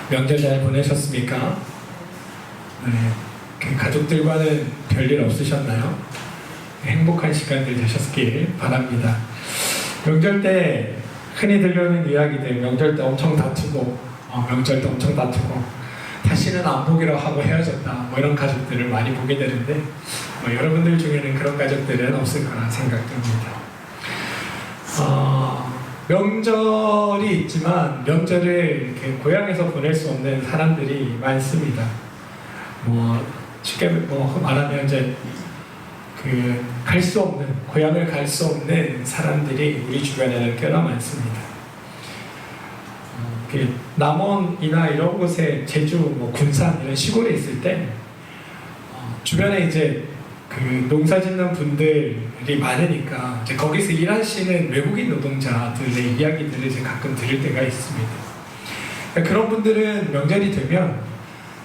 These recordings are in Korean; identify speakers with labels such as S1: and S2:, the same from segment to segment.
S1: 명절 잘 보내셨습니까? 네, 그 가족들과는 별일 없으셨나요? 행복한 시간들 되셨길 바랍니다. 명절 때 흔히 들려오는 이야기들, 명절 때 엄청 다투고 명절 때 엄청 다투고 다시는 안 보기로 하고 헤어졌다, 뭐 이런 가족들을 많이 보게 되는데 여러분들 중에는 그런 가족들은 없을 거라 생각됩니다. 명절이 있지만 명절을 이렇게 고향에서 보낼 수 없는 사람들이 많습니다. 쉽게 말하면 이제 갈 수 없는, 고향을 갈 수 없는 사람들이 우리 주변에는 꽤나 많습니다. 남원이나 이런 곳에 제주, 군산 이런 시골에 있을 때 주변에 이제 농사 짓는 분들이 많으니까 이제 거기서 일하시는 외국인 노동자들의 이야기들을 이제 가끔 들을 때가 있습니다. 그런 분들은 명절이 되면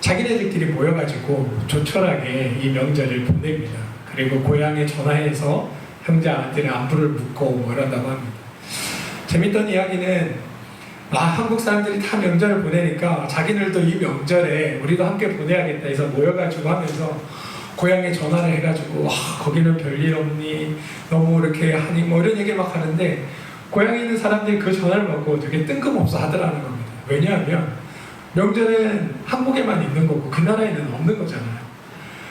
S1: 자기네들끼리 모여가지고 조촐하게 이 명절을 보냅니다. 그리고 고향에 전화해서 형제 아들의 안부를 묻고 이런다고 합니다. 재밌던 이야기는 한국 사람들이 다 명절을 보내니까 자기들도 이 명절에 우리도 함께 보내야겠다 해서 모여가지고 하면서 고향에 전화를 해가지고 거기는 별일 없니? 너무 이렇게 하니? 이런 얘기 막 하는데 고향에 있는 사람들이 그 전화를 받고 되게 뜬금없어 하더라는 겁니다. 왜냐하면 명절은 한국에만 있는 거고 그 나라에는 없는 거잖아요.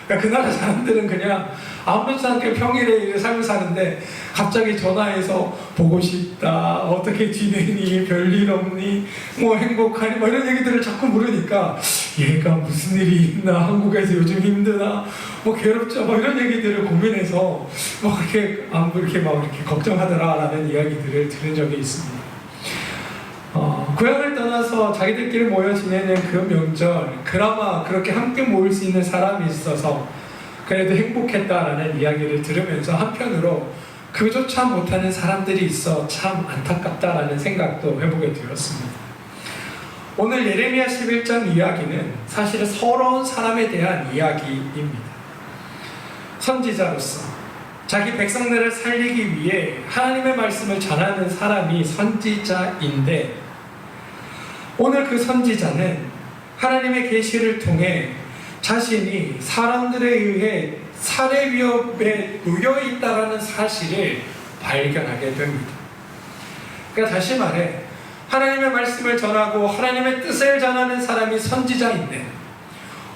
S1: 그러니까 그 나라 사람들은 그냥 아무렇지 않게 평일에 삶을 사는데 갑자기 전화해서 보고 싶다, 어떻게 지내니, 별일 없니, 행복하니, 이런 얘기들을 자꾸 물으니까 얘가 무슨 일이 있나, 한국에서 요즘 힘드나, 괴롭죠, 이런 얘기들을 고민해서 이렇게 걱정하더라라는 이야기들을 들은 적이 있습니다. 고향을 떠나서 자기들끼리 모여 지내는 그 명절, 그나마 그렇게 함께 모일 수 있는 사람이 있어서 그래도 행복했다라는 이야기를 들으면서 한편으로 그조차 못하는 사람들이 있어 참 안타깝다라는 생각도 해보게 되었습니다. 오늘 예레미야 11장 이야기는 사실은 서러운 사람에 대한 이야기입니다. 선지자로서 자기 백성들을 살리기 위해 하나님의 말씀을 전하는 사람이 선지자인데, 오늘 그 선지자는 하나님의 계시를 통해 자신이 사람들에 의해 살해 위협에 놓여 있다는 사실을 발견하게 됩니다. 그러니까 다시 말해 하나님의 말씀을 전하고 하나님의 뜻을 전하는 사람이 선지자인데,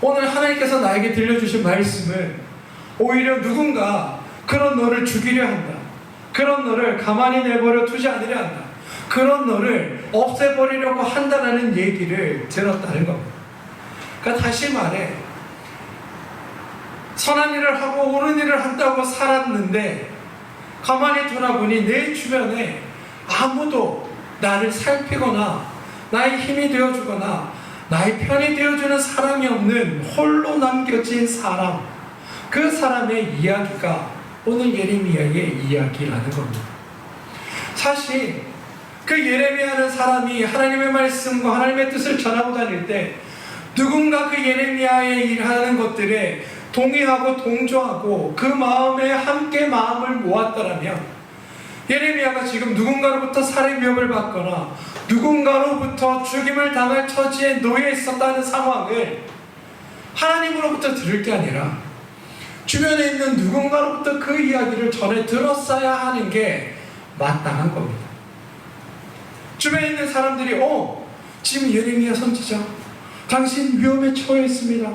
S1: 오늘 하나님께서 나에게 들려주신 말씀은 오히려 누군가 그런 너를 죽이려 한다, 그런 너를 가만히 내버려 두지 않으려 한다, 그런 너를 없애버리려고 한다는 얘기를 들었다는 겁니다. 그러니까 다시 말해 선한 일을 하고 옳은 일을 한다고 살았는데 가만히 돌아보니 내 주변에 아무도 나를 살피거나 나의 힘이 되어주거나 나의 편이 되어주는 사람이 없는 홀로 남겨진 사람, 그 사람의 이야기가 오늘 예레미야의 이야기라는 겁니다. 사실 그 예레미야라는 사람이 하나님의 말씀과 하나님의 뜻을 전하고 다닐 때 누군가 그 예레미야의 일하는 것들에 동의하고 동조하고 그 마음에 함께 마음을 모았더라면 예레미야가 지금 누군가로부터 살해 위협을 받거나 누군가로부터 죽임을 당할 처지에 놓여 있었다는 상황을 하나님으로부터 들을 게 아니라 주변에 있는 누군가로부터 그 이야기를 전해 들었어야 하는 게 마땅한 겁니다. 주변에 있는 사람들이 지금 예레미야 선지자 당신 위험에 처해 있습니다,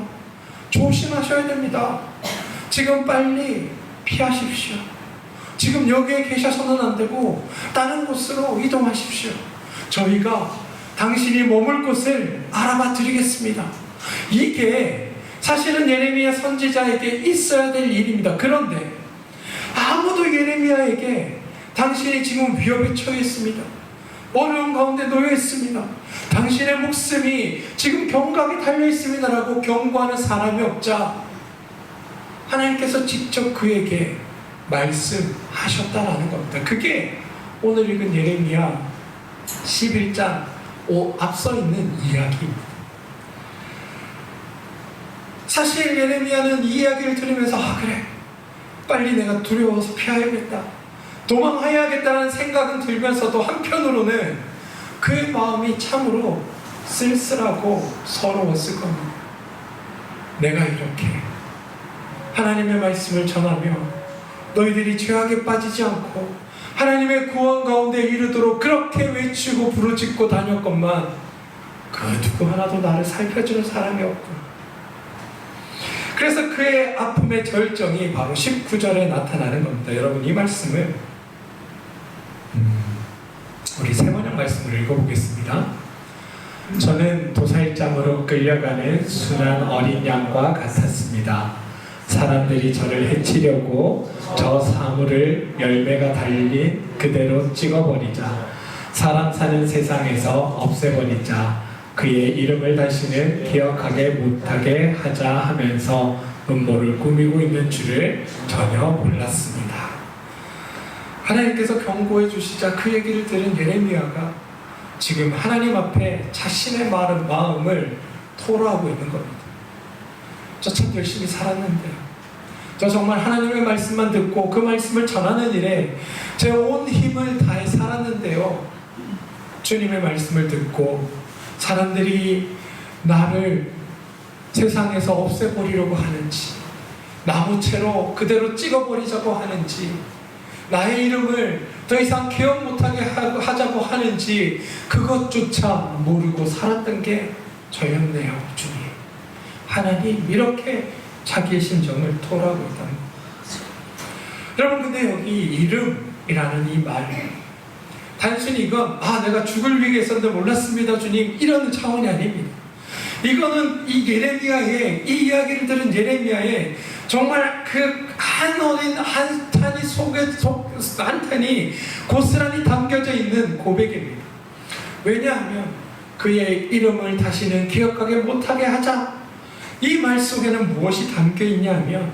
S1: 조심하셔야 됩니다, 지금 빨리 피하십시오, 지금 여기에 계셔서는 안 되고 다른 곳으로 이동하십시오, 저희가 당신이 머물 곳을 알아봐 드리겠습니다. 이게 사실은 예레미야 선지자에게 있어야 될 일입니다. 그런데 아무도 예레미야에게 당신이 지금 위협에 처해 있습니다, 어려운 가운데 놓여 있습니다, 당신의 목숨이 지금 경각에 달려 있습니다라고 경고하는 사람이 없자 하나님께서 직접 그에게 말씀하셨다라는 겁니다. 그게 오늘 읽은 예레미야 11장 앞서 있는 이야기입니다. 사실 예레미야는 이 이야기를 들으면서 그래, 빨리 내가 두려워서 피해야겠다, 도망해야겠다는 생각은 들면서도 한편으로는 그의 마음이 참으로 쓸쓸하고 서러웠을 겁니다. 내가 이렇게 하나님의 말씀을 전하며 너희들이 죄악에 빠지지 않고 하나님의 구원 가운데 이르도록 그렇게 외치고 부르짖고 다녔건만 그 누구 하나도 나를 살펴주는 사람이 없구나. 그래서 그의 아픔의 절정이 바로 19절에 나타나는 겁니다. 여러분, 이 말씀을 우리 세번역 말씀을 읽어보겠습니다. 저는 도살장으로 끌려가는 순한 어린 양과 같았습니다. 사람들이 저를 해치려고 저 사물을 열매가 달린 그대로 찍어버리자, 사람 사는 세상에서 없애버리자, 그의 이름을 다시는 기억하게 못하게 하자 하면서 음모를 꾸미고 있는 줄을 전혀 몰랐습니다. 하나님께서 경고해 주시자 그 얘기를 들은 예레미야가 지금 하나님 앞에 자신의 마음을 토로하고 있는 겁니다. 저 참 열심히 살았는데요. 저 정말 하나님의 말씀만 듣고 그 말씀을 전하는 일에 제 온 힘을 다해 살았는데요. 주님의 말씀을 듣고 사람들이 나를 세상에서 없애버리려고 하는지, 나무채로 그대로 찍어버리자고 하는지, 나의 이름을 더 이상 기억 못하게 하자고 하는지 그것조차 모르고 살았던 게 저였네요. 주님, 하나님, 이렇게 자기의 심정을 토로하고 있다는 거죠. 여러분, 근데 여기 이름이라는 이 말, 단순히 이건 내가 죽을 위기에 있었는데 몰랐습니다 주님, 이런 차원이 아닙니다. 이거는 이 예레미야의, 이 이야기를 들은 예레미야의 정말 그 한 어린 한탄이 한탄이 고스란히 담겨져 있는 고백입니다. 왜냐하면 그의 이름을 다시는 기억하게 못하게 하자, 이 말 속에는 무엇이 담겨 있냐면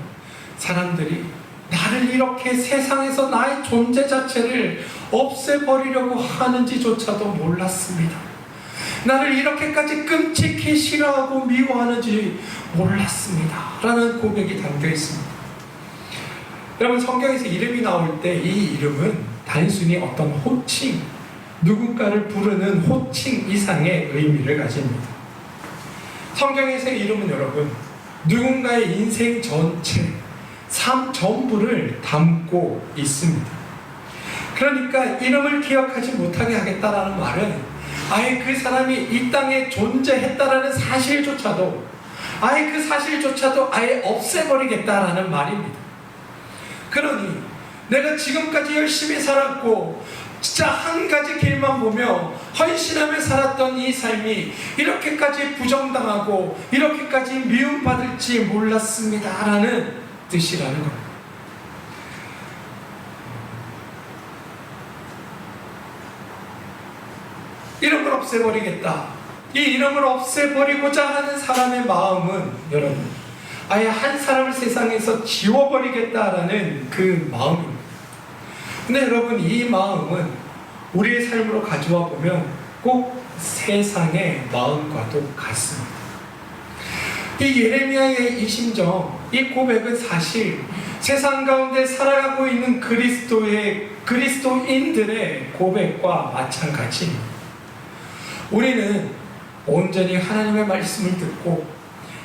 S1: 사람들이 나를 이렇게 세상에서 나의 존재 자체를 없애버리려고 하는지조차도 몰랐습니다. 나를 이렇게까지 끔찍히 싫어하고 미워하는지 몰랐습니다 라는 고백이 담겨 있습니다. 여러분, 성경에서 이름이 나올 때 이 이름은 단순히 어떤 호칭, 누군가를 부르는 호칭 이상의 의미를 가집니다. 성경에서의 이름은 여러분, 누군가의 인생 전체, 삶 전부를 담고 있습니다. 그러니까 이름을 기억하지 못하게 하겠다라는 말은 아예 그 사람이 이 땅에 존재했다라는 사실조차도, 아예 그 사실조차도 아예 없애버리겠다라는 말입니다. 그러니 내가 지금까지 열심히 살았고 진짜 한 가지 길만 보며 헌신하며 살았던 이 삶이 이렇게까지 부정당하고 이렇게까지 미움받을지 몰랐습니다 라는 뜻이라는 겁니다. 이름을 없애버리겠다, 이 이름을 없애버리고자 하는 사람의 마음은 여러분, 아예 한 사람을 세상에서 지워버리겠다라는 그 마음입니다. 근데 여러분, 이 마음은 우리의 삶으로 가져와 보면 꼭 세상의 마음과도 같습니다. 이 예레미야의 이 심정, 이 고백은 사실 세상 가운데 살아가고 있는 그리스도인들의 고백과 마찬가지입니다. 우리는 온전히 하나님의 말씀을 듣고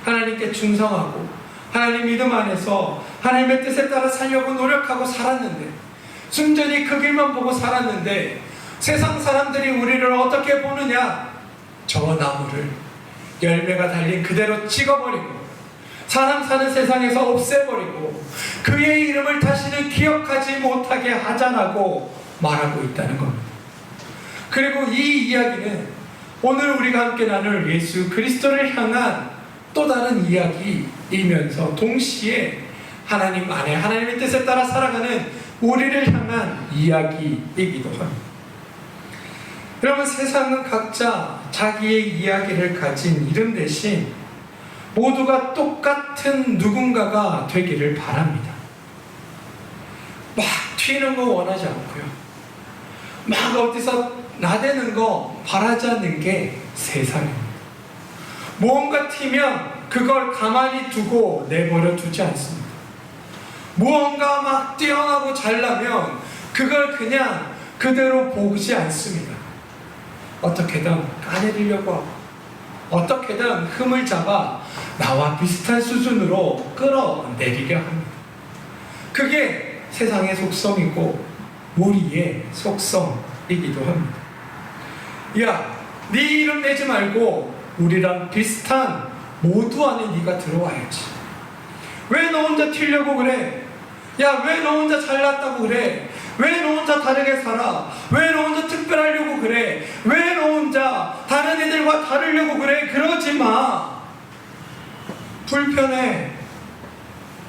S1: 하나님께 충성하고 하나님 믿음 안에서 하나님의 뜻에 따라 살려고 노력하고 살았는데, 순전히 그 길만 보고 살았는데 세상 사람들이 우리를 어떻게 보느냐? 저 나무를 열매가 달린 그대로 찍어버리고 사람 사는 세상에서 없애버리고 그의 이름을 다시는 기억하지 못하게 하자라고 말하고 있다는 겁니다. 그리고 이 이야기는 오늘 우리가 함께 나눌 예수 그리스도를 향한 또 다른 이야기이면서 동시에 하나님 안에 하나님의 뜻에 따라 살아가는 우리를 향한 이야기이기도 합니다. 여러분, 세상은 각자 자기의 이야기를 가진 이름 대신 모두가 똑같은 누군가가 되기를 바랍니다. 막 튀는 거 원하지 않고요, 막 어디서 나대는 거 바라지 않는 게 세상입니다. 무언가 튀면 그걸 가만히 두고 내버려 두지 않습니다. 무언가 막 뛰어나고 잘나면 그걸 그냥 그대로 보지 않습니다. 어떻게든 까내리려고 하고 어떻게든 흠을 잡아 나와 비슷한 수준으로 끌어내리려 합니다. 그게 세상의 속성이고 우리의 속성이기도 합니다. 야, 네 이름 내지 말고 우리랑 비슷한 모두 안에 네가 들어와야지. 왜 너 혼자 튀려고 그래? 야, 왜 너 혼자 잘났다고 그래? 왜 너 혼자 다르게 살아? 왜 너 혼자 특별하려고 그래? 왜 너 혼자 다른 애들과 다르려고 그래? 그러지 마. 불편해.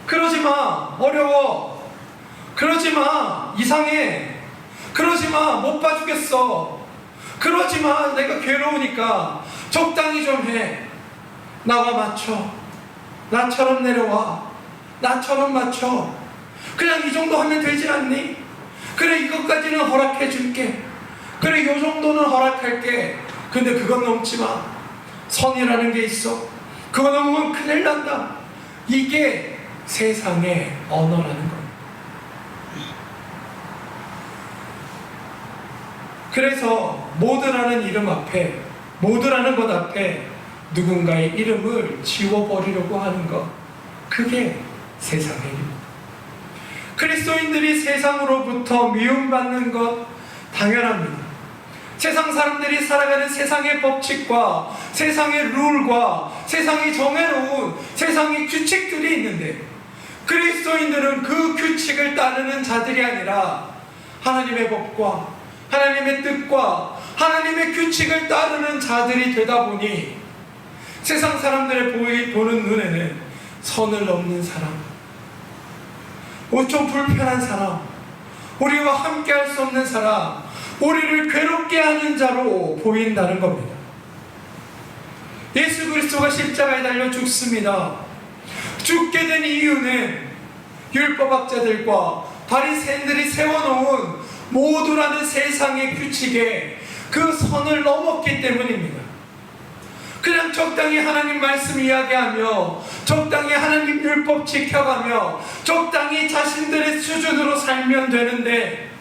S1: 그러지 마. 어려워. 그러지 마. 이상해. 그러지 마. 못 봐주겠어. 그러지 마. 내가 괴로우니까 적당히 좀 해. 나와 맞춰. 나처럼 내려와. 나처럼 맞춰. 그냥 이 정도 하면 되지 않니? 그래, 이것까지는 허락해 줄게. 그래, 이 정도는 허락할게. 근데 그건 넘지 마. 선이라는 게 있어. 그거 넘으면 큰일 난다. 이게 세상의 언어라는 겁니다. 그래서 모두라는 이름 앞에, 모두라는 것 앞에 누군가의 이름을 지워버리려고 하는 것, 그게 세상의 일입니다. 그리스도인들이 세상으로부터 미움받는 것 당연합니다. 세상 사람들이 살아가는 세상의 법칙과 세상의 룰과 세상이 정해놓은 세상의 규칙들이 있는데, 그리스도인들은 그 규칙을 따르는 자들이 아니라 하나님의 법과 하나님의 뜻과 하나님의 규칙을 따르는 자들이 되다 보니 세상 사람들의 보는 눈에는 선을 넘는 사람, 좀 불편한 사람, 우리와 함께 할 수 없는 사람, 우리를 괴롭게 하는 자로 보인다는 겁니다. 예수 그리스도가 십자가에 달려 죽습니다. 죽게 된 이유는 율법학자들과 바리새인들이 세워놓은 모두라는 세상의 규칙에 그 선을 넘었기 때문입니다. 그냥 적당히 하나님 말씀 이야기하며 적당히 하나님 율법 지켜가며 적당히 자신들의 수준으로 살면 되는데,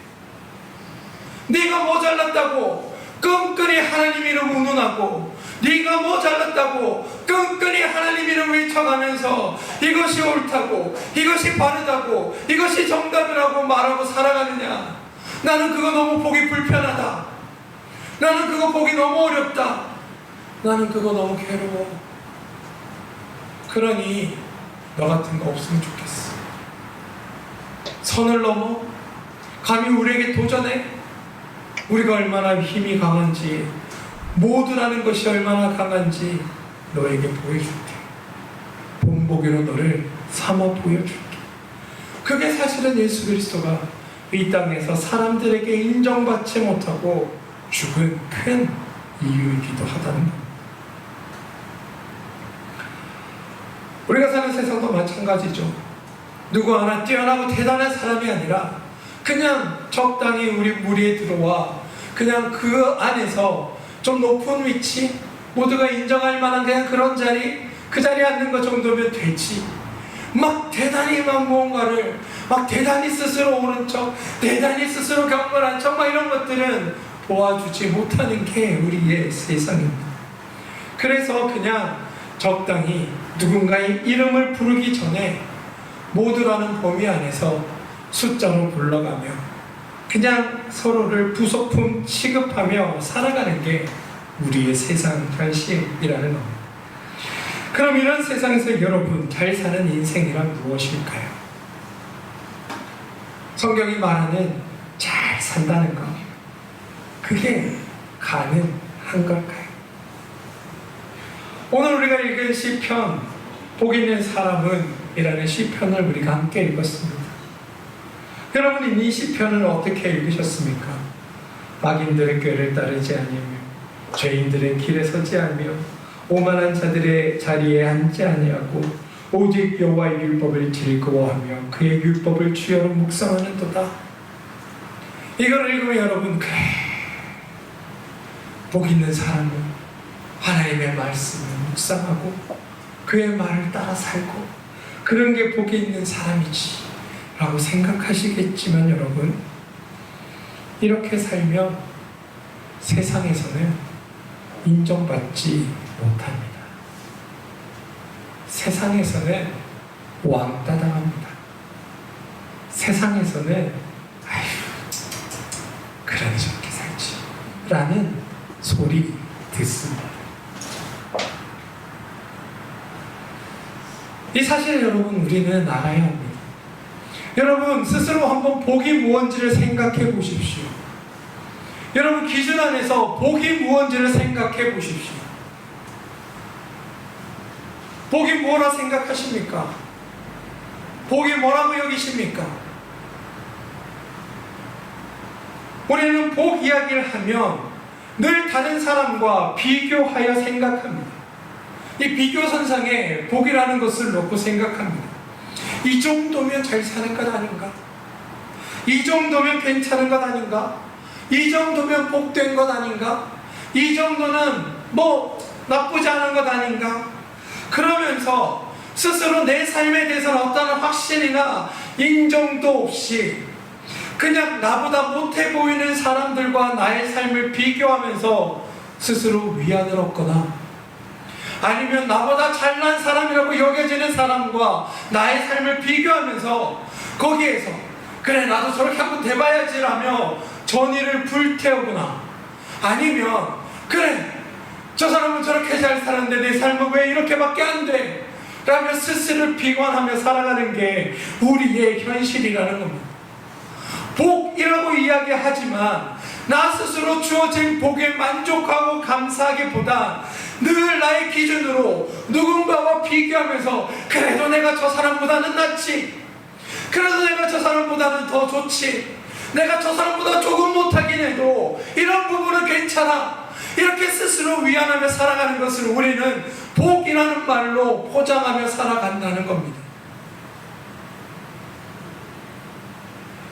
S1: 네가 뭐 잘났다고 끈끈이 하나님 이름 운운하고, 네가 뭐 잘났다고 끈끈이 하나님 이름 외쳐가면서 이것이 옳다고 이것이 바르다고 이것이 정답이라고 말하고 살아가느냐? 나는 그거 너무 보기 불편하다. 나는 그거 보기 너무 어렵다. 나는 그거 너무 괴로워. 그러니 너 같은 거 없으면 좋겠어. 선을 넘어 감히 우리에게 도전해. 우리가 얼마나 힘이 강한지, 모두라는 것이 얼마나 강한지 너에게 보여줄게. 본보기로 너를 삼아 보여줄게. 그게 사실은 예수 그리스도가 이 땅에서 사람들에게 인정받지 못하고 죽은 큰 이유이기도 하다는 겁니다. 우리가 사는 세상도 마찬가지죠. 누구 하나 뛰어나고 대단한 사람이 아니라 그냥 적당히 우리 무리에 들어와 그냥 그 안에서 좀 높은 위치, 모두가 인정할 만한 그냥 그런 자리, 그 자리에 앉는 것 정도면 되지. 막 대단히 막 무언가를 막 대단히 스스로 오른 척, 대단히 스스로 경건한 척, 막 이런 것들은 도와주지 못하는 게 우리의 세상입니다. 그래서 그냥 적당히 누군가의 이름을 부르기 전에 모두라는 범위 안에서 숫자로 불러가며 그냥 서로를 부속품 취급하며 살아가는 게 우리의 세상 현실이라는 겁니다. 그럼 이런 세상에서 여러분 잘 사는 인생이란 무엇일까요? 성경이 말하는 잘 산다는 것, 그게 가능한 걸까요? 오늘 우리가 읽은 시편, 복 있는 사람은 이라는 시편을 우리가 함께 읽었습니다. 여러분, 이 시편을 어떻게 읽으셨습니까? 악인들의 꾀를 따르지 아니하며 죄인들의 길에 서지 않으며 오만한 자들의 자리에 앉지 아니하고 오직 여호와의 율법을 즐거워하며 그의 율법을 주여로 묵상하는도다. 이걸 읽으면 여러분, 그래, 복 있는 사람은 하나님의 말씀을 묵상하고 그의 말을 따라 살고 그런 게 복이 있는 사람이지 라고 생각하시겠지만, 여러분, 이렇게 살면 세상에서는 인정받지 못합니다. 세상에서는 왕따 당합니다. 세상에서는 아휴 그러니 저렇게 살지 라는 소리 듣습니다. 이 사실을 여러분 우리는 알아야 합니다. 여러분 스스로 한번 복이 무언지를 생각해 보십시오. 여러분 기준 안에서 복이 무언지를 생각해 보십시오. 복이 뭐라 생각하십니까? 복이 뭐라고 여기십니까? 우리는 복 이야기를 하면 늘 다른 사람과 비교하여 생각합니다. 이 비교선상에 복이라는 것을 놓고 생각합니다. 이 정도면 잘 사는 것 아닌가? 이 정도면 괜찮은 것 아닌가? 이 정도면 복된 것 아닌가? 이 정도는 뭐 나쁘지 않은 것 아닌가? 그러면서 스스로 내 삶에 대해서는 어떤 확신이나 인정도 없이 그냥 나보다 못해 보이는 사람들과 나의 삶을 비교하면서 스스로 위안을 얻거나 아니면 나보다 잘난 사람이라고 여겨지는 사람과 나의 삶을 비교하면서 거기에서 그래 나도 저렇게 한번 돼봐야지라며 전의를 불태우거나 아니면 그래 저 사람은 저렇게 잘 사는데 내 삶은 왜 이렇게밖에 안 돼? 라며 스스로를 비관하며 살아가는 게 우리의 현실이라는 겁니다. 복이라고 이야기하지만 나 스스로 주어진 복에 만족하고 감사하기보다 늘 나의 기준으로 누군가와 비교하면서 그래도 내가 저 사람보다는 낫지, 그래도 내가 저 사람보다는 더 좋지, 내가 저 사람보다 조금 못하긴 해도 이런 부분은 괜찮아, 이렇게 스스로 위안하며 살아가는 것을 우리는 복이라는 말로 포장하며 살아간다는 겁니다.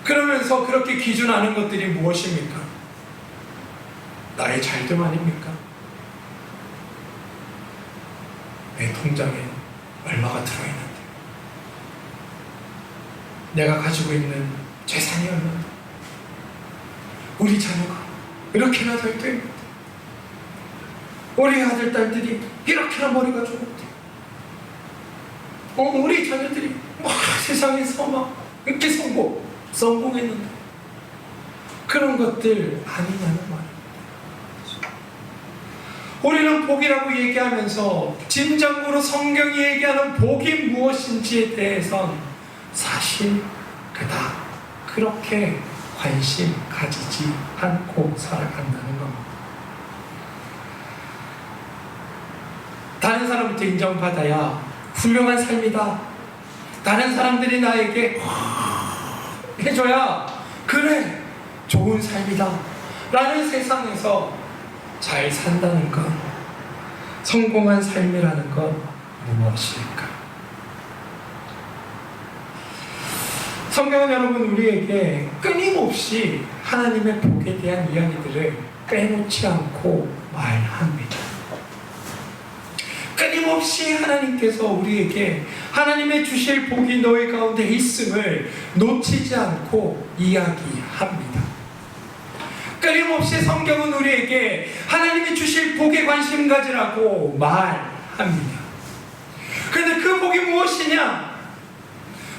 S1: 그러면서 그렇게 기준하는 것들이 무엇입니까? 나의 잘됨 아닙니까? 내 통장에 얼마가 들어있는데, 내가 가지고 있는 재산이 얼마인데, 우리 자녀가 이렇게나 잘 되는데, 우리 아들 딸들이 이렇게나 머리가 좋은데, 우리 자녀들이 막 세상에서 막 이렇게 성공했는데, 그런 것들 아니냐는 말입니다. 우리는 복이라고 얘기하면서 진정으로 성경이 얘기하는 복이 무엇인지에 대해선 사실 그닥 그렇게 관심 가지지 않고 살아간다는 겁니다. 다른 사람부터 인정받아야 훌륭한 삶이다, 다른 사람들이 나에게 해줘야 그래 좋은 삶이다 라는 세상에서 잘 산다는 것, 성공한 삶이라는 건 무엇일까? 성경은 여러분 우리에게 끊임없이 하나님의 복에 대한 이야기들을 빼놓지 않고 말합니다. 끊임없이 하나님께서 우리에게 하나님의 주실 복이 너희 가운데 있음을 놓치지 않고 이야기합니다. 끊임없이 성경은 우리에게 하나님이 주실 복에 관심 가지라고 말합니다. 그런데 그 복이 무엇이냐?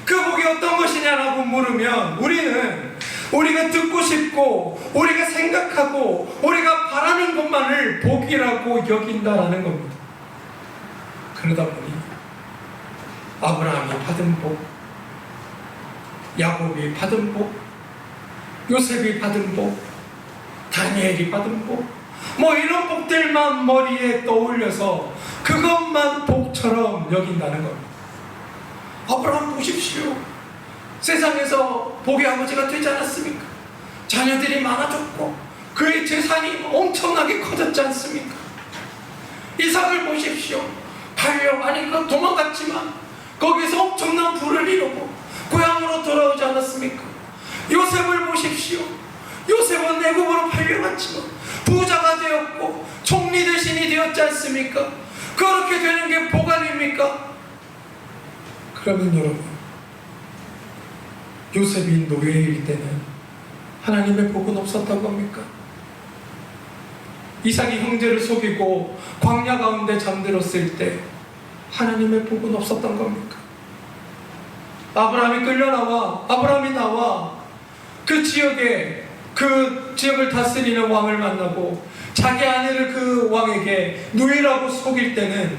S1: 그 복이 어떤 것이냐라고 물으면 우리는 우리가 듣고 싶고 우리가 생각하고 우리가 바라는 것만을 복이라고 여긴다라는 겁니다. 그러다 보니 아브라함이 받은 복, 야곱이 받은 복, 요셉이 받은 복, 다니엘이 받은 복, 뭐 이런 복들만 머리에 떠올려서 그것만 복처럼 여긴다는 겁니다. 아브라함 보십시오. 세상에서 복의 아버지가 되지 않았습니까? 자녀들이 많아졌고 그의 재산이 엄청나게 커졌지 않습니까? 이삭을 보십시오. 달려가니까 도망갔지만 거기서 엄청난 부를 이루고 고향으로 돌아오지 않았습니까? 요셉을 보십시오. 요셉은 애굽으로 팔려갔지만 부자가 되었고 총리 대신이 되었지 않습니까? 그렇게 되는 게 복 아닙니까? 그러면 여러분, 요셉이 노예일 때는 하나님의 복은 없었다고 합니까? 이삭이 형제를 속이고 광야 가운데 잠들었을 때 하나님의 복은 없었던 겁니까? 아브라함이 나와 그 지역을 다스리는 왕을 만나고 자기 아내를 그 왕에게 누이라고 속일 때는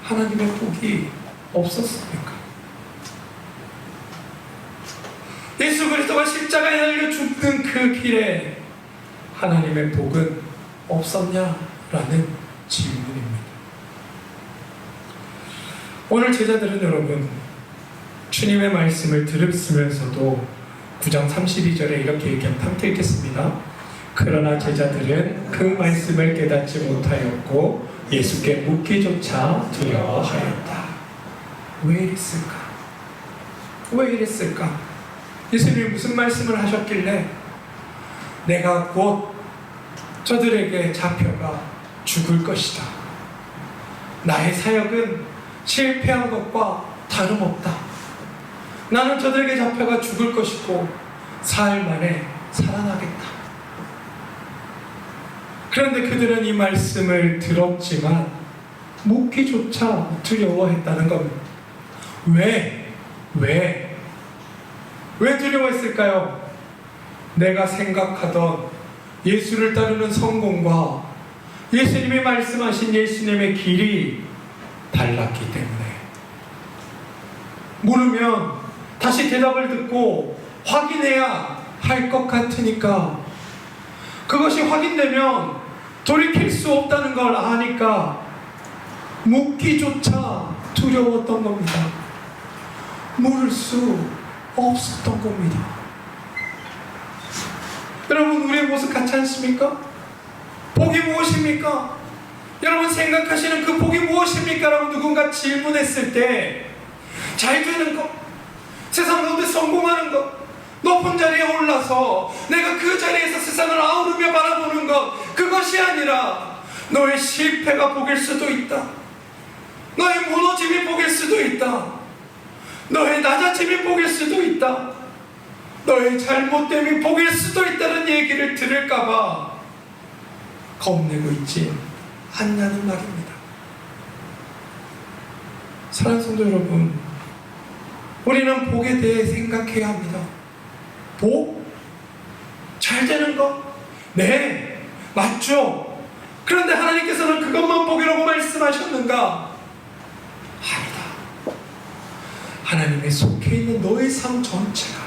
S1: 하나님의 복이 없었습니까? 예수 그리스도가 십자가에 달려 죽는 그 길에 하나님의 복은 없었냐라는 질문입니다. 오늘 제자들은 여러분, 주님의 말씀을 들으면서도 9장 32절에 이렇게 얘기합니다. 함께 읽겠습니다. 그러나 제자들은 그 말씀을 깨닫지 못하였고 예수께 묻기조차 두려워하였다. 왜 이랬을까? 왜 이랬을까? 예수님이 무슨 말씀을 하셨길래 내가 곧 저들에게 잡혀가 죽을 것이다. 나의 사역은 실패한 것과 다름없다. 나는 저들에게 잡혀가 죽을 것이고 사흘 만에 살아나겠다. 그런데 그들은 이 말씀을 들었지만 묻기조차 두려워했다는 겁니다. 왜 두려워했을까요? 내가 생각하던 예수를 따르는 성공과 예수님이 말씀하신 예수님의 길이 달랐기 때문에, 물으면 다시 대답을 듣고 확인해야 할 것 같으니까, 그것이 확인되면 돌이킬 수 없다는 걸 아니까 묻기조차 두려웠던 겁니다. 물을 수 없었던 겁니다. 여러분, 우리의 모습 같지 않습니까? 복이 무엇입니까? 여러분 생각하시는 그 복이 무엇입니까? 라고 누군가 질문했을 때 잘 되는 것, 세상 가운데 성공하는 것, 높은 자리에 올라서 내가 그 자리에서 세상을 아우르며 바라보는 것, 그것이 아니라 너의 실패가 복일 수도 있다. 너의 무너짐이 복일 수도 있다. 너의 낮아짐이 복일 수도 있다. 너의 잘못됨이 복일 수도 있다는 얘기를 들을까봐 겁내고 있지 않냐는 말입니다. 사랑하는 성도 여러분, 우리는 복에 대해 생각해야 합니다. 복? 잘 되는 것? 네, 맞죠? 그런데 하나님께서는 그것만 복이라고 말씀하셨는가? 아니다. 하나님의 속해 있는 너의 삶 전체가,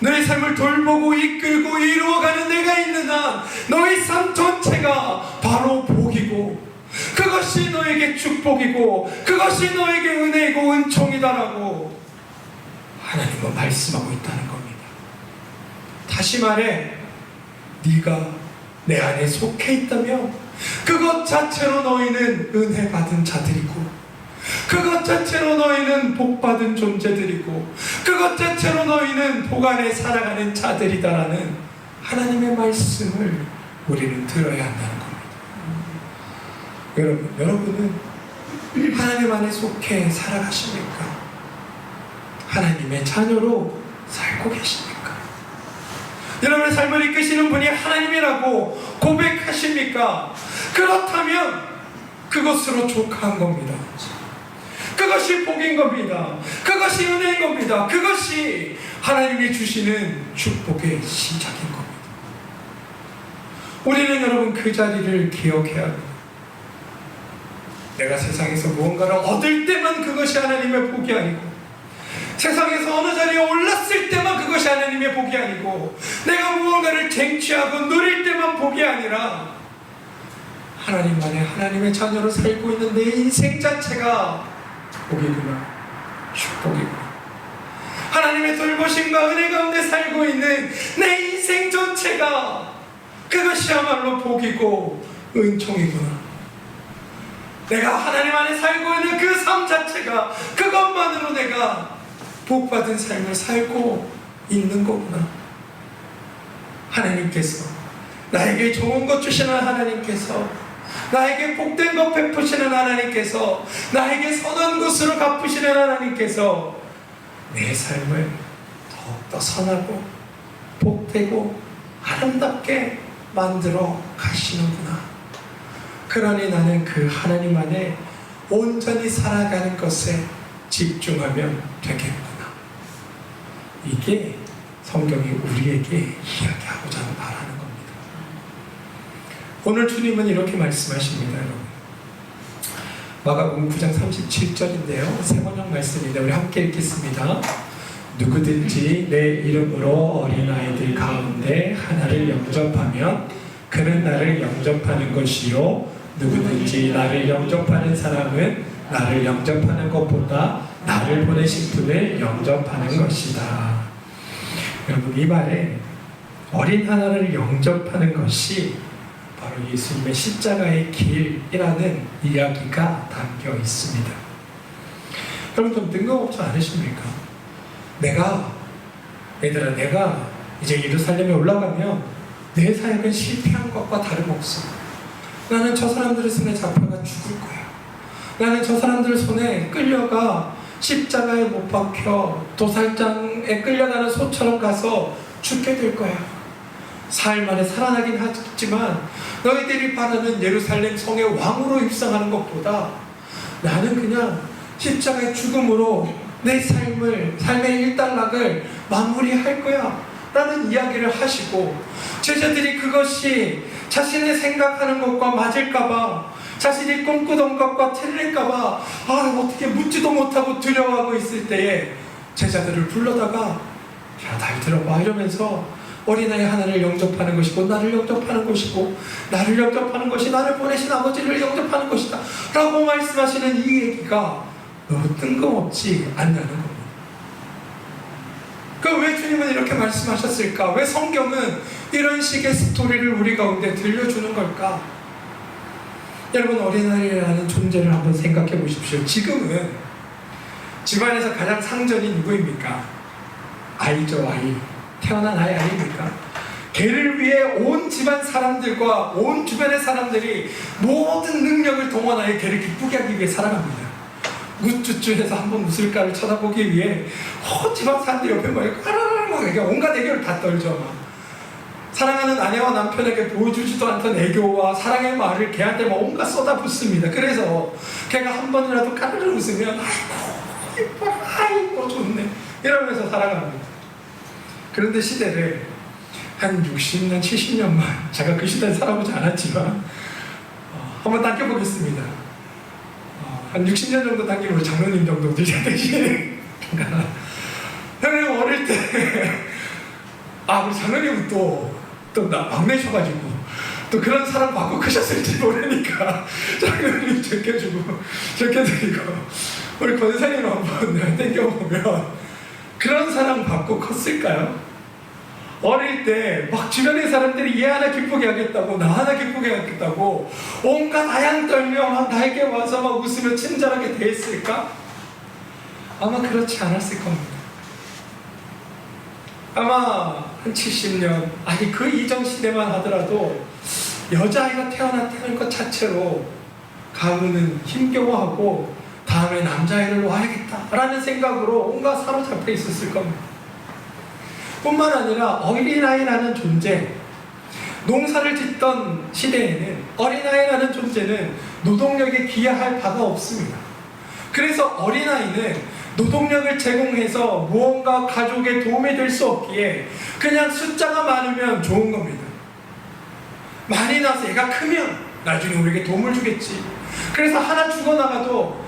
S1: 너의 삶을 돌보고 이끌고 이루어가는 내가 있는 한 너의 삶 전체가 바로 복이고, 그것이 너에게 축복이고, 그것이 너에게 은혜이고 은총이다라고 하나님은 말씀하고 있다는 겁니다. 다시 말해, 네가 내 안에 속해 있다면 그것 자체로 너희는 은혜 받은 자들이고, 그것 자체로 너희는 복 받은 존재들이고, 그것 자체로 너희는 복 안에 살아가는 자들이다라는 하나님의 말씀을 우리는 들어야 한다는 겁니다. 여러분은 하나님 안에 속해 살아가십니까? 하나님의 자녀로 살고 계십니까? 여러분의 삶을 이끄시는 분이 하나님이라고 고백하십니까? 그렇다면 그것으로 족한 겁니다. 그것이 복인 겁니다. 그것이 은혜인 겁니다. 그것이 하나님이 주시는 축복의 시작인 겁니다. 우리는 여러분 그 자리를 기억해야 합니다. 내가 세상에서 무언가를 얻을 때만 그것이 하나님의 복이 아니고, 세상에서 어느 자리에 올랐을 때만 그것이 하나님의 복이 아니고, 내가 무언가를 쟁취하고 누릴 때만 복이 아니라 하나님만의 하나님의 자녀로 살고 있는 내 인생 자체가 복이구나, 축복이구나. 하나님의 돌보심과 은혜 가운데 살고 있는 내 인생 전체가 그것이야말로 복이고 은총이구나. 내가 하나님 안에 살고 있는 그 삶 자체가, 그것만으로 내가 복받은 삶을 살고 있는 거구나. 하나님께서, 나에게 좋은 것 주시는 하나님께서, 나에게 복된 것 베푸시는 하나님께서, 나에게 선한 것으로 갚으시는 하나님께서 내 삶을 더욱더 선하고 복되고 아름답게 만들어 가시는구나. 그러니 나는 그 하나님 안에 온전히 살아가는 것에 집중하면 되겠구나. 이게 성경이 우리에게 이야기하고자 바라는 겁니다. 오늘 주님은 이렇게 말씀하십니다. 여러분. 마가복음 9장 37절인데요. 세 번역 말씀인데 우리 함께 읽겠습니다. 누구든지 내 이름으로 어린아이들 가운데 하나를 영접하면 그는 나를 영접하는 것이요 누구든지 나를 영접하는 사람은 나를 영접하는 것보다 나를 보내신 분을 영접하는 것이다. 여러분, 이 말에 어린 하나를 영접하는 것이 바로 예수님의 십자가의 길이라는 이야기가 담겨 있습니다. 여러분, 좀 뜬금없지 않으십니까? 내가 이제 예루살렘에 올라가면 내 사역은 실패한 것과 다름없어. 나는 저 사람들의 손에 잡혀가 죽을 거야. 나는 저 사람들 손에 끌려가 십자가에 못 박혀 도살장에 끌려가는 소처럼 가서 죽게 될 거야. 사흘 만에 살아나긴 하지만 너희들이 바라는 예루살렘 성의 왕으로 입성하는 것보다 나는 그냥 십자가의 죽음으로 내 삶의 일단락을 마무리할 거야 라는 이야기를 하시고, 제자들이 그것이 자신의 생각하는 것과 맞을까봐, 자신이 꿈꾸던 것과 틀릴까봐 어떻게 묻지도 못하고 두려워하고 있을 때에 제자들을 불러다가 야, 날 들어봐 이러면서 어린아이 하나를 영접하는 것이고 나를 영접하는 것이고 나를 영접하는 것이 나를 보내신 아버지를 영접하는 것이다 라고 말씀하시는 이 얘기가 너무 뜬금없지 않냐는 겁니다. 왜 주님은 이렇게 말씀하셨을까? 왜 성경은 이런 식의 스토리를 우리 가운데 들려주는 걸까? 여러분, 어린아이라는 존재를 한번 생각해 보십시오. 지금은 집안에서 가장 상전이 누구입니까? 아이죠, 아이. 태어난 아이 아닙니까? 걔를 위해 온 집안 사람들과 온 주변의 사람들이 모든 능력을 동원하여 걔를 기쁘게 하기 위해 살아갑니다. 우쭈쭈해서 한번 웃을까를 쳐다보기 위해 집안 사람들 옆에 막 까르르르 온갖 애교를 다 떨죠. 사랑하는 아내와 남편에게 보여주지도 않던 애교와 사랑의 말을 걔한테 온갖 쏟아붓습니다. 그래서 걔가 한 번이라도 까르르 웃으면 아이고 이뻐라, 아이고 좋네 이러면서 살아갑니다. 그런데 시대를 한 60년, 70년만, 제가 그 시대에 살아보지 않았지만 한번 당겨보겠습니다. 한 60년 정도 당기면 장로님 정도 되시는 형님 어릴 때 우리 장로님은 또 막내셔가지고 또 그런 사람 받고 크셨을지 모르니까 장로님 적혀드리고 우리 권사님 한번 땡겨보면 그런 사람 받고 컸을까요? 어릴 때 막 주변의 사람들이 얘 하나 기쁘게 하겠다고 나 하나 기쁘게 하겠다고 온갖 아양 떨며 막 나에게 와서 막 웃으며 친절하게 대했을까? 아마 그렇지 않았을 겁니다. 아마 한 70년 그 이전 시대만 하더라도 여자아이가 태어났다는 것 자체로 가문은 힘겨워하고 다음에 남자아이를 놓아야겠다라는 생각으로 온갖 사로잡혀 있었을 겁니다. 뿐만 아니라 어린아이라는 존재, 농사를 짓던 시대에는 어린아이라는 존재는 노동력에 기여할 바가 없습니다. 그래서 어린아이는 노동력을 제공해서 무언가 가족에 도움이 될 수 없기에 그냥 숫자가 많으면 좋은 겁니다. 많이 나서 얘가 크면 나중에 우리에게 도움을 주겠지. 그래서 하나 죽어나가도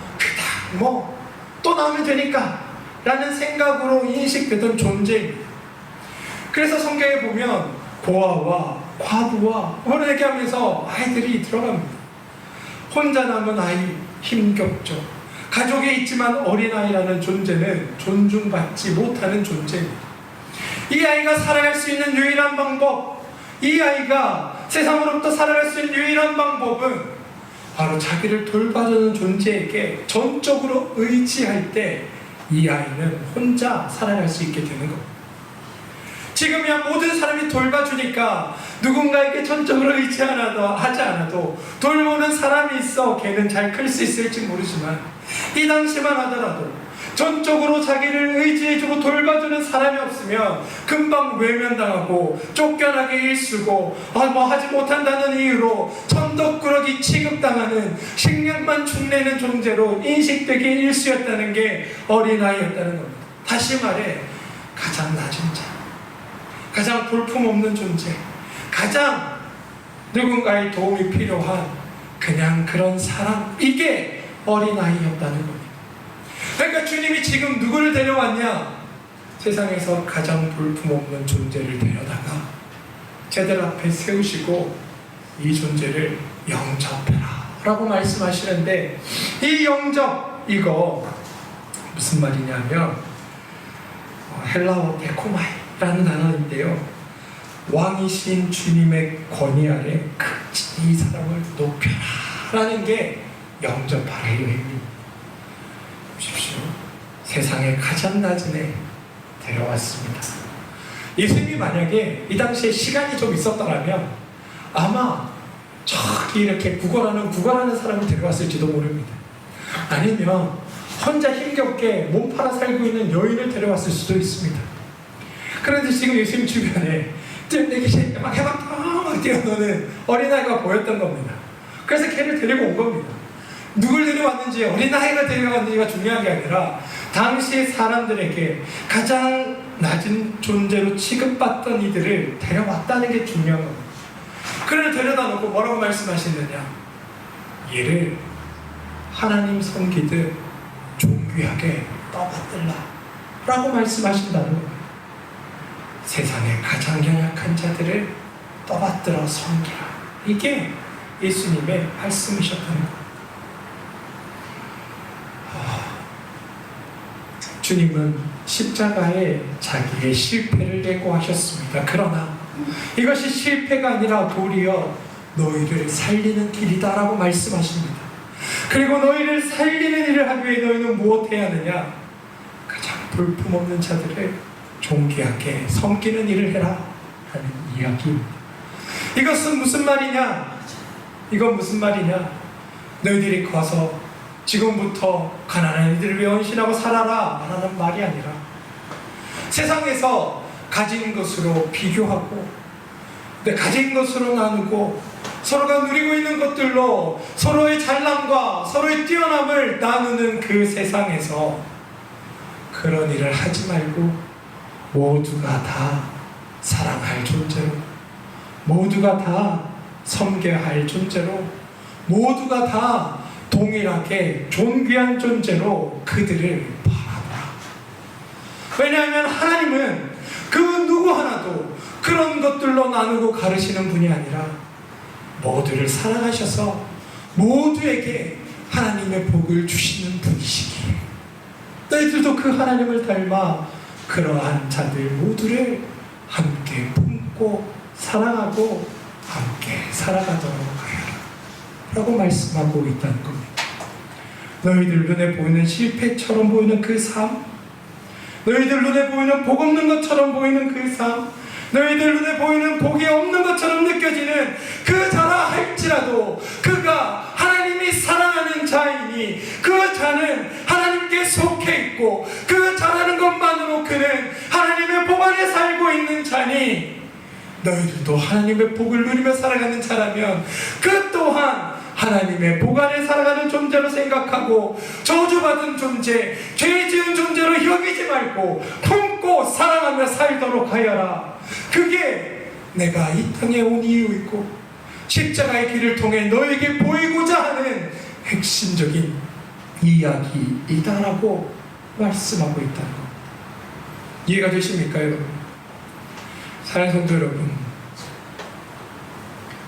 S1: 또 나오면 되니까 라는 생각으로 인식되던 존재입니다. 그래서 성경에 보면 고아와 과부와 그걸 얘기하면서 아이들이 들어갑니다. 혼자 남은 아이 힘겹죠. 가족에 있지만 어린아이라는 존재는 존중받지 못하는 존재입니다. 이 아이가 살아갈 수 있는 유일한 방법, 이 아이가 세상으로부터 살아갈 수 있는 유일한 방법은 바로 자기를 돌봐주는 존재에게 전적으로 의지할 때 이 아이는 혼자 살아갈 수 있게 되는 겁니다. 지금이야 모든 사람이 돌봐주니까 누군가에게 전적으로 하지 않아도 돌보는 사람이 있어 걔는 잘 클 수 있을지 모르지만 이 당시만 하더라도 전적으로 자기를 의지해주고 돌봐주는 사람이 없으면 금방 외면당하고 쫓겨나게 일쓰고 뭐 하지 못한다는 이유로 천덕꾸러기 취급당하는 식량만 축내는 존재로 인식되게 일수였다는 게 어린아이였다는 겁니다. 다시 말해 가장 낮은 자, 가장 볼품없는 존재, 가장 누군가의 도움이 필요한 그냥 그런 사람, 이게 어린아이였다는 겁니다. 그러니까 주님이 지금 누구를 데려왔냐? 세상에서 가장 볼품없는 존재를 데려다가 쟤들 앞에 세우시고 이 존재를 영접해라 라고 말씀하시는데, 이 영접, 이거 무슨 말이냐면 헬라어 데코마이라는 단어인데요, 왕이신 주님의 권위 아래 이 사람을 높여라 라는 게 영접하라의 의미입니다. 보십시오. 세상에 가장 낮은 애 데려왔습니다. 예수님이 만약에 이 당시에 시간이 좀 있었더라면 아마 저기 이렇게 구걸하는 사람을 데려왔을지도 모릅니다. 아니면 혼자 힘겹게 몸 팔아 살고 있는 여인을 데려왔을 수도 있습니다. 그런데 지금 예수님 주변에 떼내기 막 뛰어노는 어린아이가 보였던 겁니다. 그래서 걔를 데리고 온 겁니다. 누굴 데려왔는지, 어린아이가 데려왔는지가 중요한 게 아니라 당시 사람들에게 가장 낮은 존재로 취급받던 이들을 데려왔다는 게 중요한 겁니다. 그를 데려다 놓고 뭐라고 말씀하시느냐? 얘를 하나님 섬기듯 존귀하게 떠받들라 라고 말씀하신다는 겁니다. 세상의 가장 연약한 자들을 떠받들어 섬기라, 이게 예수님의 말씀이셨다는 겁니다. 주님은 십자가에 자기의 실패를 예고하셨습니다. 그러나 이것이 실패가 아니라 도리어 너희를 살리는 길이다 라고 말씀하십니다. 그리고 너희를 살리는 일을 하기 위해 너희는 무엇해야 하느냐? 가장 볼품없는 자들을 존귀하게 섬기는 일을 해라 하는 이야기입니다. 이것은 무슨 말이냐? 이건 무슨 말이냐? 너희들이 커서 지금부터 가난한 이들을 위해 헌신하고 살아라 라는 말이 아니라, 세상에서 가진 것으로 비교하고 가진 것으로 나누고 서로가 누리고 있는 것들로 서로의 잘남과 서로의 뛰어남을 나누는 그 세상에서 그런 일을 하지 말고 모두가 다 사랑할 존재로, 모두가 다 섬겨야 할 존재로, 모두가 다 동일하게 존귀한 존재로 그들을 바라보라. 왜냐하면 하나님은 그 누구 하나도 그런 것들로 나누고 가르시는 분이 아니라 모두를 사랑하셔서 모두에게 하나님의 복을 주시는 분이시기에 너희들도 그 하나님을 닮아 그러한 자들 모두를 함께 품고 사랑하고 함께 살아가도록 하여라 라고 말씀하고 있다는 겁니다. 너희들 눈에 보이는 실패처럼 보이는 그 삶, 너희들 눈에 보이는 복 없는 것처럼 보이는 그 삶, 너희들 눈에 보이는 복이 없는 것처럼 느껴지는 그 자라 할지라도 그가 하나님이 사랑하는 자이니 그 자는 하나님께 속해 있고 그 자라는 것만으로 그는 하나님의 복 안에 살고 있는 자니, 너희들도 하나님의 복을 누리며 살아가는 자라면 그 또한 하나님의 복 안에 살아가는 존재로 생각하고 저주받은 존재, 죄 지은 존재로 여기지 말고 품고 사랑하며 살도록 하여라. 그게 내가 이 땅에 온 이유이고 십자가의 길을 통해 너에게 보이고자 하는 핵심적인 이야기이다라고 말씀하고 있다는 겁니다. 이해가 되십니까 여러분? 사랑하는 성도 여러분,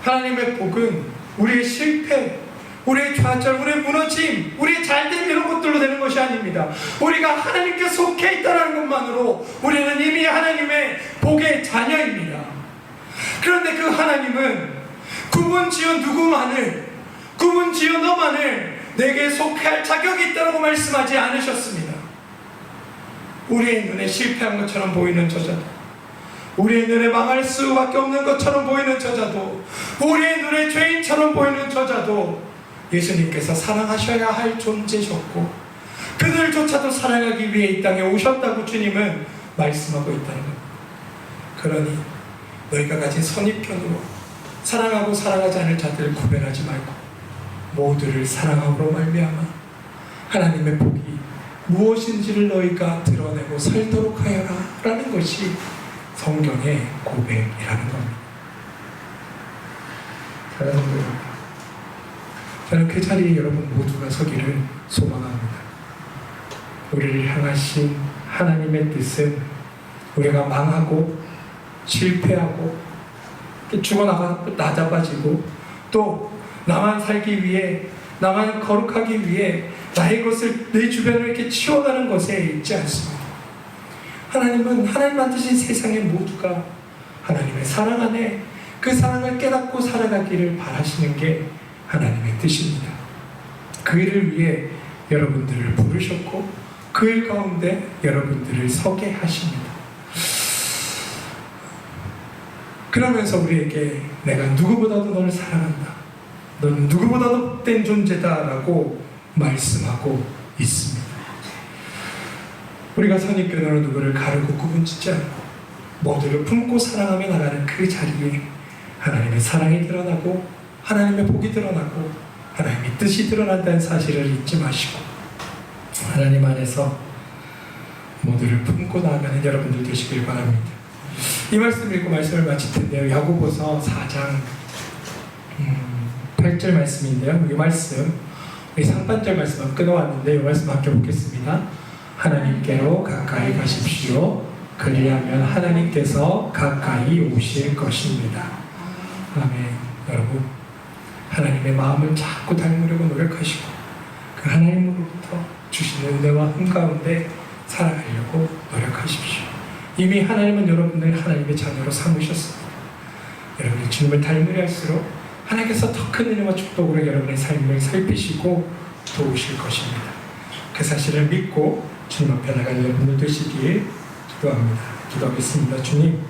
S1: 하나님의 복은 우리의 실패, 우리의 좌절, 우리의 무너짐, 우리의 잘됨 이런 것들로 되는 것이 아닙니다. 우리가 하나님께 속해 있다는 것만으로 우리는 이미 하나님의 복의 자녀입니다. 그런데 그 하나님은 구분지어 누구만을, 구분지어 너만을 내게 속할 자격이 있다고 말씀하지 않으셨습니다. 우리의 눈에 실패한 것처럼 보이는 저자도, 우리의 눈에 망할 수밖에 없는 것처럼 보이는 저자도, 우리의 눈에 죄인처럼 보이는 저자도 예수님께서 사랑하셔야 할 존재셨고 그들조차도 사랑하기 위해 이 땅에 오셨다고 주님은 말씀하고 있다는 겁니다. 그러니 너희가 가진 선입견으로 사랑하고 사랑하지 않을 자들을 구별하지 말고 모두를 사랑함으로 말미암아 하나님의 복이 무엇인지를 너희가 드러내고 살도록 하여라 라는 것이 성경의 고백이라는 겁니다. 사랑하는 여러분, 저는 그 자리에 여러분 모두가 서기를 소망합니다. 우리를 향하신 하나님의 뜻은 우리가 망하고 실패하고 나자빠지고 또 나만 살기 위해 나만 거룩하기 위해 나의 것을 내 주변을 이렇게 치워가는 것에 있지 않습니다. 하나님은 하나님 만드신 세상의 모두가 하나님의 사랑 안에 그 사랑을 깨닫고 살아가기를 바라시는 게 하나님의 뜻입니다. 그 일을 위해 여러분들을 부르셨고 그 일 가운데 여러분들을 서게 하십니다. 그러면서 우리에게 내가 누구보다도 너를 사랑한다. 너는 누구보다도 복된 존재다라고 말씀하고 있습니다. 우리가 선입견으로 누구를 가르고 구분짓지 않고 모두를 품고 사랑하며 나가는 그 자리에 하나님의 사랑이 드러나고 하나님의 복이 드러나고 하나님의 뜻이 드러난다는 사실을 잊지 마시고 하나님 안에서 모두를 품고 나아가는 여러분들 되시길 바랍니다. 이 말씀을 읽고 말씀을 마칠 텐데요. 야고보서 4장 8절 말씀인데요. 이 말씀 우리 상반절 말씀은 끊어왔는데 이 말씀 함께 보겠습니다. 하나님께로 가까이 가십시오. 그리하면 하나님께서 가까이 오실 것입니다. 아멘. 여러분, 하나님의 마음을 자꾸 닮으려고 노력하시고 그 하나님으로부터 주시는 은혜와 한가운데 살아가려고 노력하십시오. 이미 하나님은 여러분을 하나님의 자녀로 삼으셨습니다. 여러분이 주님을 닮으려 할수록 하나님께서 더 큰 은혜와 축복으로 여러분의 삶을 살피시고 도우실 것입니다. 그 사실을 믿고 주님 앞에 나갈 여러분들 되시길 기도합니다. 기도하겠습니다. 주님,